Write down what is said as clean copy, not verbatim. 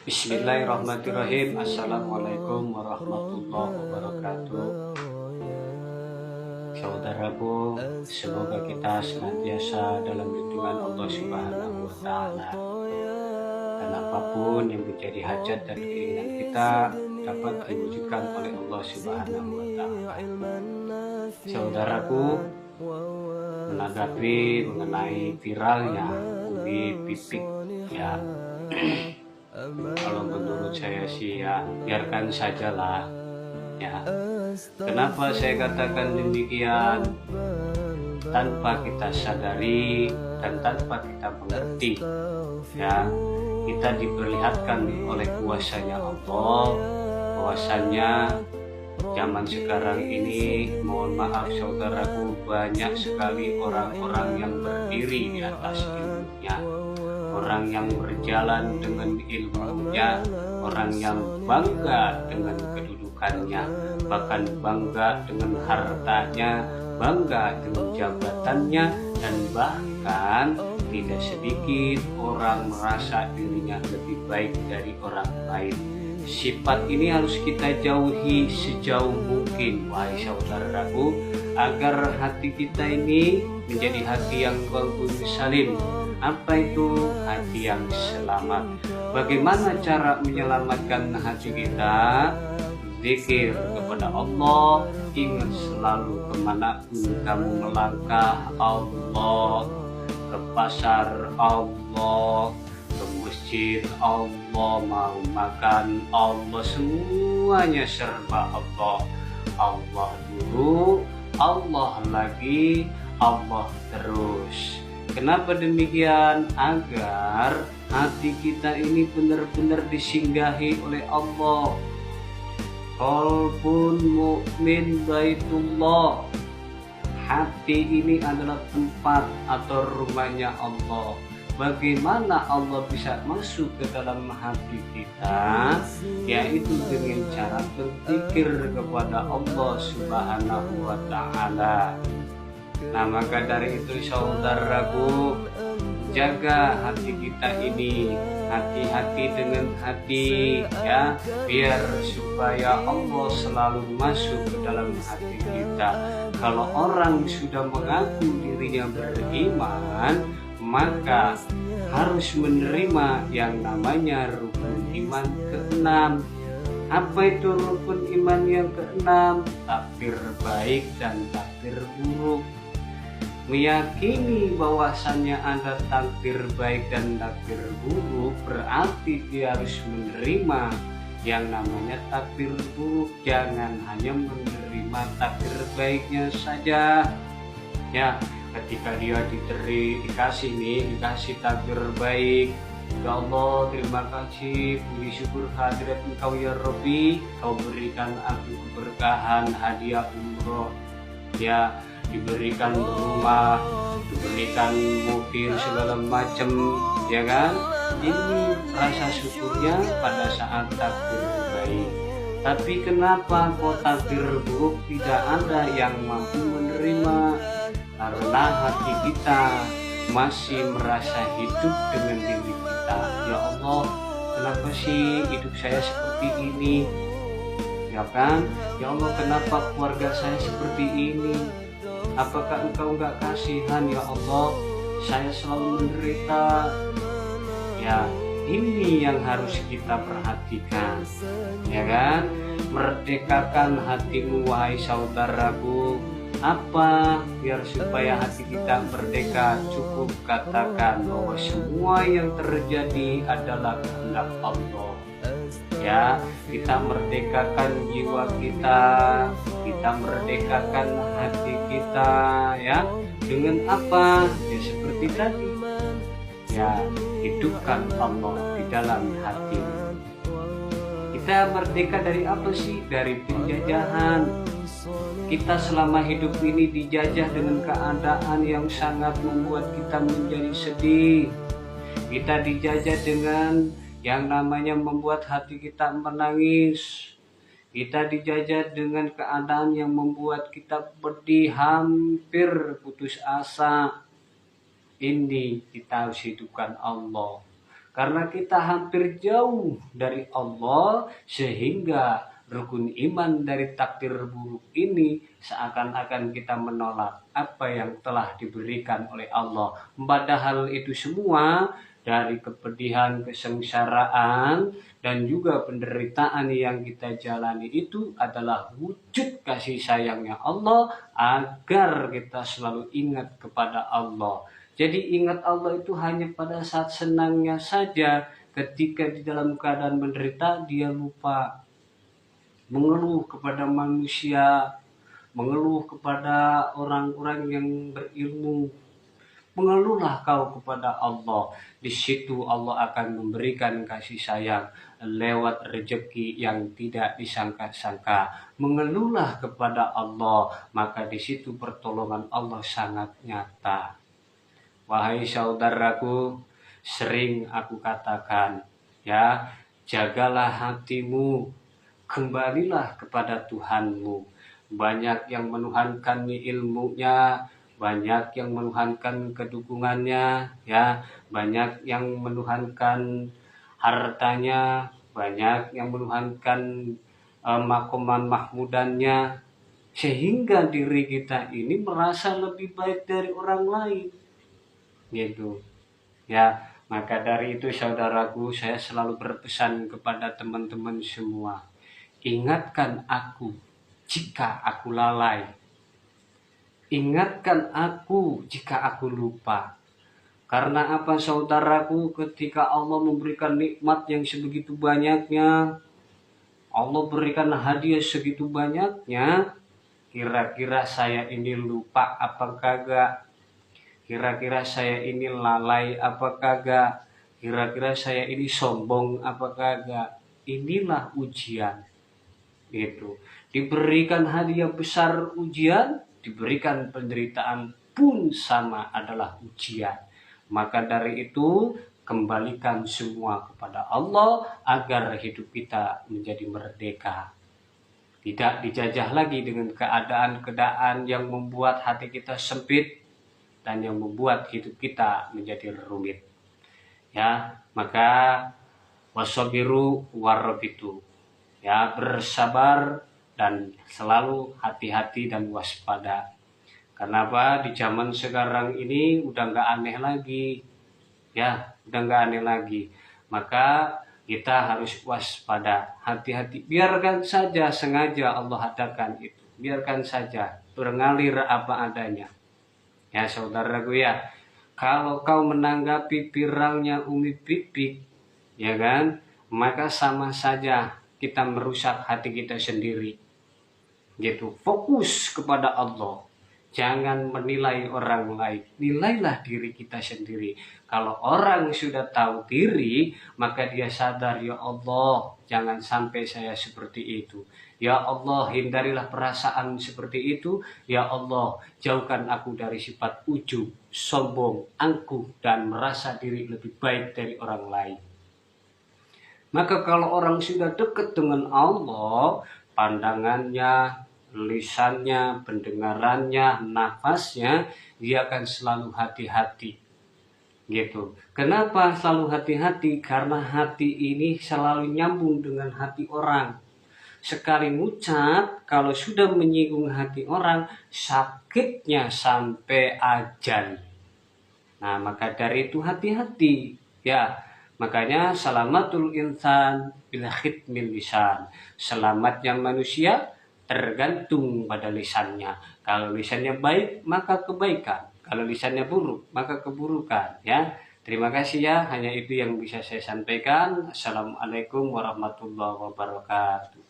Bismillahirrahmanirrahim. Assalamualaikum warahmatullahi wabarakatuh. Saudaraku, semoga kita senantiasa dalam lindungan Allah Subhanahu wa Ta'ala, dan apapun yang menjadi hajat dan keinginan kita dapat diwujudkan oleh Allah Subhanahu wa Ta'ala. Saudaraku, menanggapi mengenai viralnya Umi Pipik, ya kalau menurut saya sih ya biarkan sajalah ya. Kenapa saya katakan demikian? Tanpa kita sadari dan tanpa kita mengerti, ya, kita diperlihatkan oleh kuasanya Allah bahwasannya zaman sekarang ini, mohon maaf saudaraku, banyak sekali orang-orang yang berdiri di atas ilmunya, orang yang berjalan dengan ilmunya, orang yang bangga dengan kedudukannya, bahkan bangga dengan hartanya, bangga dengan jabatannya, dan bahkan tidak sedikit orang merasa dirinya lebih baik dari orang lain. Sifat ini harus kita jauhi sejauh mungkin, wahai saudaraku, agar hati kita ini menjadi hati yang qalbun salim. Apa itu hati yang selamat? Bagaimana cara menyelamatkan hati kita? Zikir kepada Allah, ingat selalu kemanapun kamu melangkah, Allah, ke pasar Allah, ke masjid Allah, mau makan Allah, semuanya serba Allah. Allah dulu, Allah lagi, Allah terus. Kenapa demikian? Agar hati kita ini benar-benar disinggahi oleh Allah. Qalbun mu'min baitullah. Hati ini adalah tempat atau rumahnya Allah. Bagaimana Allah bisa masuk ke dalam hati kita? Yaitu dengan cara berzikir kepada Allah Subhanahu wa Ta'ala. Nah, maka dari itu saudaraku, jaga hati kita ini, hati-hati dengan hati, ya, biar supaya Allah selalu masuk ke dalam hati kita. Kalau orang sudah mengaku dirinya beriman, maka harus menerima yang namanya rukun iman ke-6. Apa itu rukun iman yang ke-6? Takbir baik dan takbir buruk. Meyakini bahwasannya ada takdir baik dan takdir buruk, berarti dia harus menerima yang namanya takdir buruk. Jangan hanya menerima takdir baiknya saja. Ya, ketika dia dikasih takdir baik, ya Allah, terima kasih, puji syukur hadirat Engkau ya Rabbi, Kau berikan aku keberkahan hadiah umroh, ya, diberikan rumah, diberikan mobil segala macam, ya kan? Ini rasa syukurnya pada saat takdir baik. Tapi kenapa kok takdir buruk tidak ada yang mampu menerima? Karena hati kita masih merasa hidup dengan diri kita. Ya Allah, kenapa sih hidup saya seperti ini? Ya kan? Ya Allah, kenapa keluarga saya seperti ini? Apakah Engkau enggak kasihan ya Allah? Saya selalu menderita. Ya, ini yang harus kita perhatikan, ya kan? Merdekakan hatimu wahai saudaraku. Apa biar supaya hati kita merdeka? Cukup katakan bahwa semua yang terjadi adalah kehendak Allah. Ya, kita merdekakan jiwa kita, kita merdekakan hati kita, ya, dengan apa? Ya seperti tadi, ya, hidupkan Allah di dalam hati. Kita merdeka dari apa sih? Dari penjajahan. Kita selama hidup ini dijajah dengan keadaan yang sangat membuat kita menjadi sedih. Kita dijajah dengan yang namanya membuat hati kita menangis. Kita dijajah dengan keadaan yang membuat kita pedih, hampir putus asa. Ini kita harus hidupkan Allah. karena kita hampir jauh dari Allah, sehingga rukun iman dari takdir buruk ini seakan-akan kita menolak apa yang telah diberikan oleh Allah. Padahal itu semua dari kepedihan, kesengsaraan, dan juga penderitaan yang kita jalani itu adalah wujud kasih sayangnya Allah agar kita selalu ingat kepada Allah. Jadi ingat Allah itu hanya pada saat senangnya saja. Ketika di dalam keadaan menderita, dia lupa mengeluh kepada manusia, mengeluh kepada orang-orang yang berilmu. Mengeluhlah kau kepada Allah. Di situ Allah akan memberikan kasih sayang lewat rezeki yang tidak disangka-sangka. Mengeluhlah kepada Allah, maka di situ pertolongan Allah sangat nyata. Wahai saudaraku, sering aku katakan, ya, jagalah hatimu, kembalilah kepada Tuhanmu. Banyak yang menuhankan ilmunya, banyak yang menuhankan kedukungannya, ya, banyak yang menuhankan hartanya, banyak yang menuhankan makoman mahmudannya, sehingga diri kita ini merasa lebih baik dari orang lain, gitu, ya. Maka dari itu saudaraku, saya selalu berpesan kepada teman-teman semua, ingatkan aku jika aku lalai. Ingatkan aku jika aku lupa. Karena apa saudaraku, ketika Allah memberikan nikmat yang sebegitu banyaknya, Allah berikan hadiah segitu banyaknya, kira-kira saya ini lupa apa kagak? Kira-kira saya ini lalai apa kagak? Kira-kira saya ini sombong apa kagak? Inilah ujian. Gitu. Diberikan hadiah besar ujian, diberikan penderitaan pun sama adalah ujian. Maka dari itu kembalikan semua kepada Allah agar hidup kita menjadi merdeka. Tidak dijajah lagi dengan keadaan-keadaan yang membuat hati kita sempit dan yang membuat hidup kita menjadi rumit. Ya, maka wasabiru warabitu. Ya, bersabar dan selalu hati-hati dan waspada. Kenapa di zaman sekarang ini udah nggak aneh lagi, ya, udah nggak aneh lagi. Maka kita harus waspada, hati-hati. Biarkan saja sengaja Allah adakan itu, biarkan saja mengalir apa adanya. Ya saudaraku ya, kalau kau menanggapi viralnya Umi Pipik, ya kan, maka sama saja kita merusak hati kita sendiri. Gitu. Fokus kepada Allah. Jangan menilai orang lain. Nilailah diri kita sendiri. Kalau orang sudah tahu diri, maka dia sadar, ya Allah, jangan sampai saya seperti itu. Ya Allah, hindarilah perasaan seperti itu. Ya Allah, jauhkan aku dari sifat ujub, sombong, angkuh, dan merasa diri lebih baik dari orang lain. Maka kalau orang sudah dekat dengan Allah, pandangannya, lisannya, pendengarannya, nafasnya, dia akan selalu hati-hati. Gitu. Kenapa selalu hati-hati? Karena hati ini selalu nyambung dengan hati orang. Sekali ngucap, kalau sudah menyinggung hati orang, sakitnya sampai ajal. Nah, maka dari itu hati-hati. Ya. Makanya salamatul insan bila khitmil lisan. Selamatnya manusia tergantung pada lisannya. Kalau lisannya baik, maka kebaikan. Kalau lisannya buruk, maka keburukan. Ya, terima kasih ya. Hanya itu yang bisa saya sampaikan. Assalamualaikum warahmatullahi wabarakatuh.